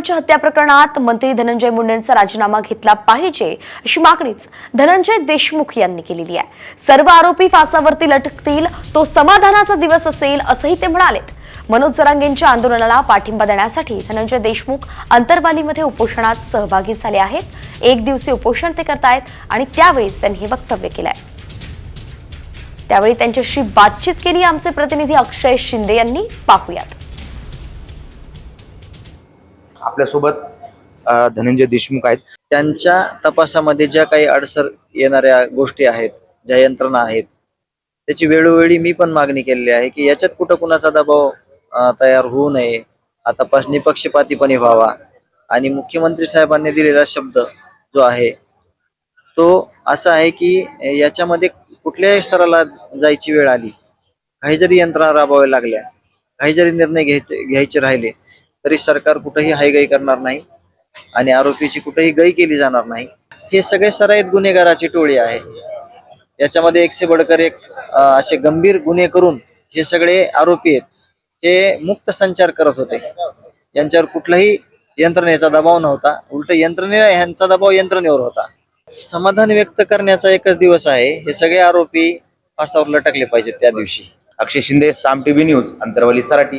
आरोपींच्या हत्या प्रकरणात मंत्री धनंजय मुंडेंचा राजीनामा घेतला पाहिजे अशी मागणीच धनंजय देशमुख यांनी केलेली आहे। सर्व आरोपी फासावरती लटकतील तो समाधानाचा दिवस असेल असंही ते म्हणालेत। मनोज जरांगेंच्या आंदोलनाला पाठिंबा देण्यासाठी धनंजय देशमुख अंतरवालीमध्ये उपोषणात सहभागी झाले आहेत। एक दिवसीय उपोषण ते करतायत आणि त्यावेळेस त्यांनी हे वक्तव्य केलंय। त्यावेळी त्यांच्याशी बातचीत केली आमचे प्रतिनिधी अक्षय शिंदे यांनी। पाहूयात। आपल्यासोबत धनंजय देशमुख आहेत। त्यांच्या तपासामध्ये ज्या काही अडसर येणाऱ्या गोष्टी आहेत, ज्या यंत्रणा आहेत, त्याची वेळोवेळी मी पण मागणी केलेली आहे की याच्यात कुठं कुणाचा दबाव तयार होऊ नये, हा तपास निपक्षपातीपणे व्हावा। आणि मुख्यमंत्री साहेबांनी दिलेला शब्द जो आहे तो असा आहे की याच्यामध्ये कुठल्याही स्तराला जायची वेळ आली, काही जरी यंत्रणा राबवाव्या लागल्या, काही जरी निर्णय घ्यायचे राहिले तरी सरकार कुठेही हायगई करणार नाही आणि आरोपीची कुठेही गय केली जाणार नाही। हे सगळे सराईत गुन्हेगाराची टोळी आहे। याच्यामध्ये एक से बडकर एक असे गंभीर गुन्हे करून हे सगळे आरोपी आहेत, हे मुक्त संचार करत होते। यांच्यावर कुठलाही यंत्रणेचा दबाव नव्हता, उलट यांचा दबाव यंत्रणेवर होता। समाधान व्यक्त करण्याचा एकच दिवस आहे, हे सगळे आरोपी फासावर लटकले पाहिजेत त्या दिवशी। अक्षय शिंदे, साम टीव्ही न्यूज, अंतरवाली, सराटी।